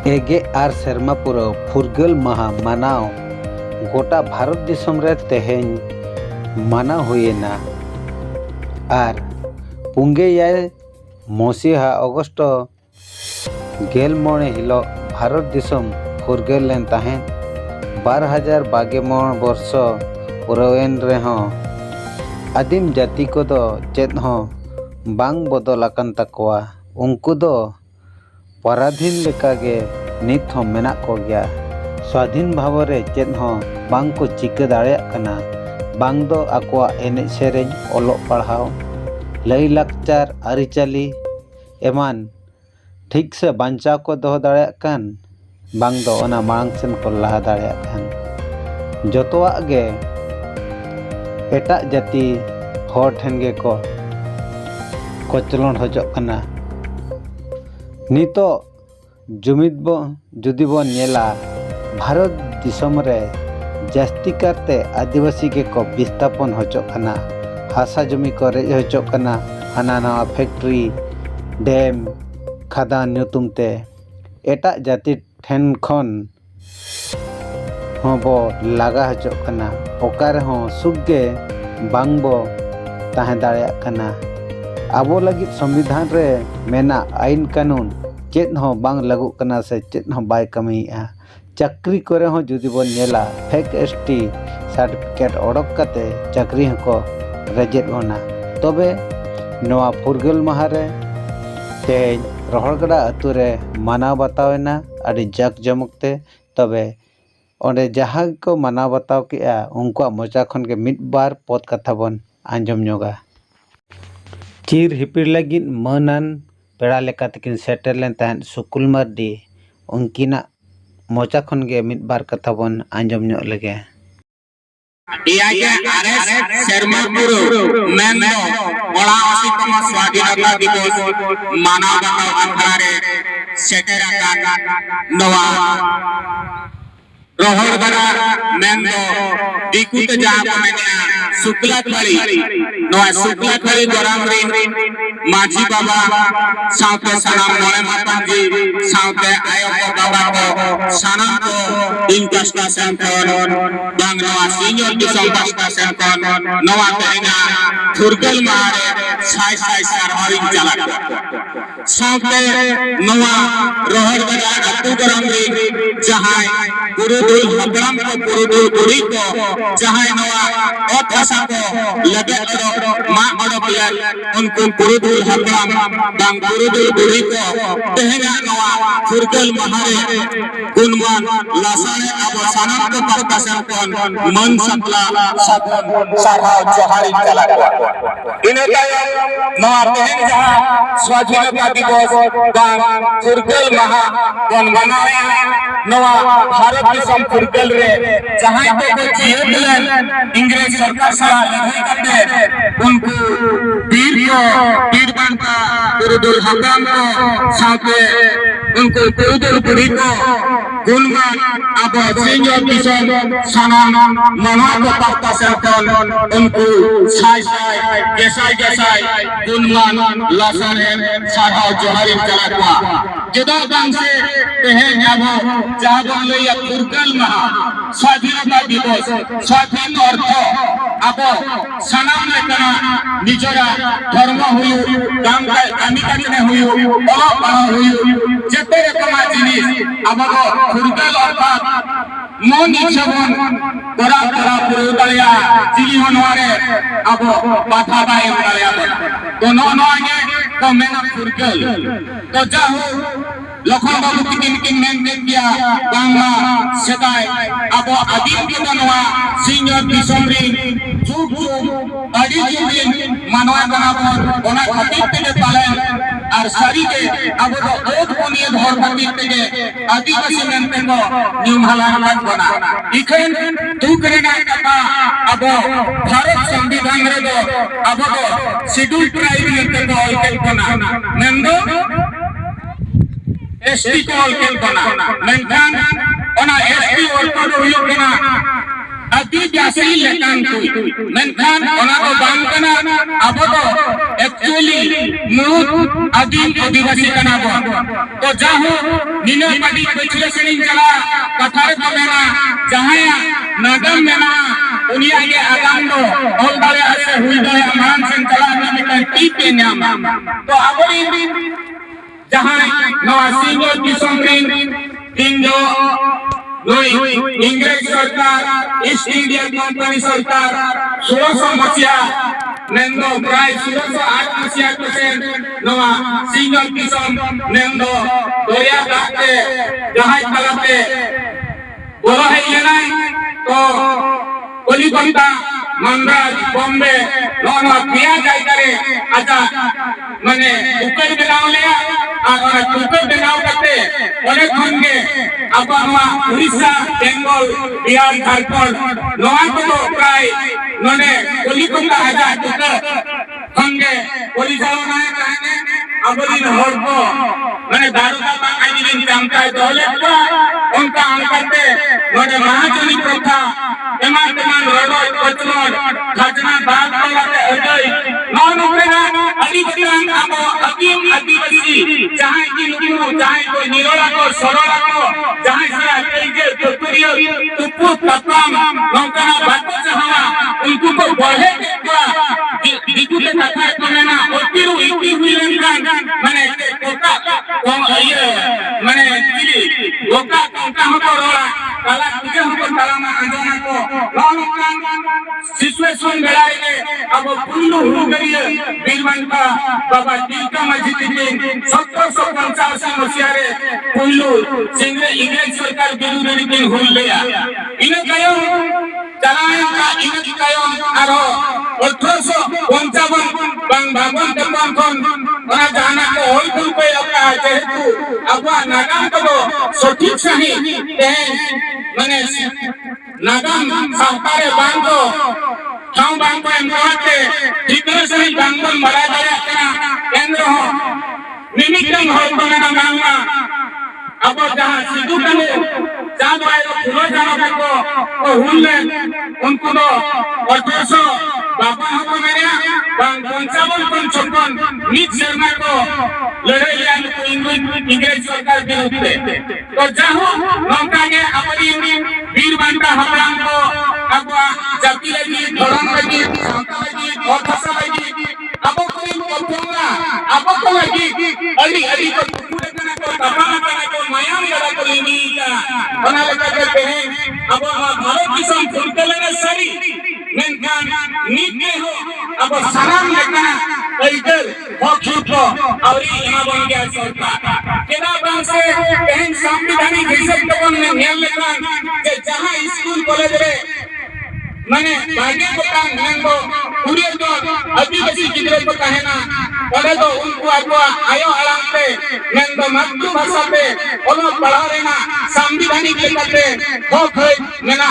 एगे are सेरमा पुरो फुरगल महा मानाव गोटा भारत दिसम रे तेहेन माना हुएना आर पुंगे याय मसीहा अगस्ट गेल मोणे हिलो भारत दिसम फुरगल लेन ताहें 2022 वर्ष पुरवेन रेहों आदिम जाति को दो चेत हों बांग बदलाकन तकवा उनको दो पराधीन लेकागे नित हों मेना को गया स्वाधीन भाव रे चेत हों बांग को चिके दाड़े कना बांग दो आकुआ एने सेरें ओलोक पढ़ाओ लई लाकचार आरिचाली एमान ठीक से बांचा को दो दाड़े कन बांग दो ओना मांग सेन को लहा दाड़े कन जोतोआ गे एटा जाति होर ठेन गे को कोचलोन हजोक कना नितो जुमिद बो जुदी बो नेला भारत दिसम रे जास्ती करते आदिवासी के को विस्थापन हजोक कना हासा जमी को रेज हजोक कना हाना नवा फैक्ट्री डैम खादान नुतुमते एटा जाति ठेन खन होबो लागा हजोक कना ओकारे हो सुगे बांगबो ताहे दाड़े कना आबो लगी संविधान रे मेना आईन कानून चेत हो बांग लागू कना से चेत हो बाय कमीआ चाकरी करे हो जुदी बो नेला फेक एसटी सर्टिफिकेट ओडक कते चाकरी को रेजेट होना तबे नवा फुरगल महारे तेज रोहड़गड़ा अतु रे मानाव बतावेना अड़ी जक जमकते तबे ओंडे जहाँ को मानाव बताव किया उनको मोचा खन के मिड बार पद कथा बन आंजम जोगा चिर हिपिर लगी मनान पेड़ा लेका तकिन सेटर लेन तहन सुकुल मर्दी उनकिना मोचा खन के मिड बार कथा बन आंजम ᱧᱚᱜ लगे इयागे आरएस शर्मा पुरो मेंदो ओला असितम स्वाधीनता दिवस मानाव बताव अखड़ारे सेटर आकान नवा रोहड़गड़ा मेंदो दिकुत जहां को मेना शुक्ला खड़ी नवा शुक्ला खड़ी गरम रे माझी बाबा साउते सनाम मोरे मातन जी साउते आयो को बाबा को सनाम को इनकस्टा सेंटर बांगनवा सीनियर दिसम पास्टा सेंटर नवा तेना फुरगल मारे साई साई सरहरी चला साउते नवा रोहड़गड़ा अतु गरम रे जहां पुरुदुल हबड़म को पुरुदुल बुढ़ी को जहां नवा अथासा को लगे मा अडोकले उनको पुरुदुल हबड़म बांग पुरुदुल बुढ़ी को तेहना नवा फुरगल महारे गुणमान लासाने अब सनम को पक्का कोन मन सकला साबन साराव जोहारी चला इने ताय नवा तेहन जहां स्वाधीनता दिवस बांग फुरगल महा कोन मनावे नवा भारत दिसम फुरगल रे जहां पे जीएल इंग्रेज सरकार सला लड़ाई करते उनको वीर बनता पुरुदुल हबड़म को साथे उनको पुरुदुल बुढ़ी को गुणमान अब सीनियर दिसम सनाम मना को पक्का सरकार उनको साई साई गेसाई गुणमान लासाने साराव जोहारी चला जदा बांग से तेहे जाबो जाबो लैया फुरगल महा स्वाधीनता दिवस स्वाधीन अर्थ अब सनाम लेकना निजरा धर्म हुयु कामी काजने हुयु ओलो पढ़ा हुयु जेते रकमा जिनिस अब फुरगल अर्थात मन इच्छाबन तोरा पुरुदलिया जिली होनवारे अब बाधा बाय दलिया तो नो आगे तो मेना फुरगल तो जाहु लखन बाबू किन मेन किया बांगला सेदाय अब आदिम के बनवा सीनियर दिसम रे जुग अड़ी जुग मानवा बनाबो ओना खातिर ते पालन और सारी के अब तो ओत कोनिए धर खातिर ते आदिवासी मेनते को निमहाला हालत बना इखन तू करेना कथा अब भारत संविधान रे दो अब तो शेड्यूल ट्राइब मेनते को इकल बना मेंदो एसटी को अलकेल बना मेंखान ओना एसटी वर्कर हुयो कना अति जासी लेकान कुई मेंखान ओना को बांग कना अब तो एक्चुअली मूल आदिम आदिवासी कना बो तो जाहो निना पाटी पिछले सेनिंग चला कथारे को मेना जहां नागम मेना उनिया के आगाम दो और दाले ऐसे हुई दो मान से चला में टीप के नाम तो अबरी जहां नवा सिंगल किसमरिन तिंजो नई इंग्लिश सरकार ईस्ट इंडिया कंपनी सरकार 1600 मसिया नेंदो प्राय 1608 मसिया के नवा सिंगल किसम नेंदो दरिया दाते जहाज कलाते बोला है ये नहीं तो कलिकता मद्रास बॉम्बे नवा पिया जाय करे अच्छा माने ऊपर बनाव लिया और ऊपर बनाव करते अनेक खंगे आपनवा उड़ीसा बेंगल बिहार झारखंड नवा को प्राय नने कलिकता आजा ऊपर खंगे उड़ीसा नाय कहने अबदिन हरको माने दारुका बांगाई दिन जानता है दौले उनका अंकते नने महाजनी प्रथा एमान रडोय कचलोड खजना बाग लाते अजय नौन उपेना अधिकतम आबो अकीम आदिवासी जहां की नुकु जहां कोई निरोला को सरोला को जहां से कईके तुतुरियो तुपु तपम नौकना बात जहां उनको को बढ़े क्या दिकु के कथा कोना ओतिरु इति हुइलन माने कोका ये माने दिली कोका कोका हमको रोला काला तुझे हमको तालामा अंजना को नौन सिचुएशन बेलाए अब पुल्लू हो गई है बीरवंता बाबा टीका मस्जिद में 1785 मसीहा रे पुल्लू सिंगरे इंग्लिश सरकार बिरुदरी दिन हुई लिया इने कयो चलाए का इने कयो आरो 1855 बांग भागवन तपन कोन ओना जाना को होई तुम पे अपना जेतु अबा नागाम को सठिक सही माने नागाम सहकारे बांगो ठाव बांगो एमवाते भीतर से बांगन मरा जाया केंद्र हो निमित्तन हो कोना नागामा अब जहां सिद्धू कने चांद वायरो फुलो जानो को हुल्ले उनको तो 1800 बाबा हो मेरे बांग 55 नीच शर्मा को लड़ाई लिया इंग्लिश सरकार विरुद्ध तो जाहो नौका के अपनी वीरवंता हराम को अब जाति लगी धर्म लगी संस्था लगी और भाषा लगी अब कोई बोलूंगा अब को लगी अली अली को पूरे करना को तबाह करना को माया लगा को लेनी का बना लगा करते हैं अब भारत की संस्कृति लेने सारी मेंखान नीचे हो अब सलाम लेना इधर हॉकी को और यहाँ बन गया सरकार केना बन से कहीं संविधानिक हिसाब तो ने ध्यान लेना कि जहाँ स्कूल कॉलेज रे माने भाग्य को काम नंदो पूरे तो आदिवासी गिदरे को कहना पढ़े तो उनको आपको आयो आराम पे नंदो मातृभाषा पे ओलो पढ़ा रहना संविधानिक लेकर पे हो खै नेना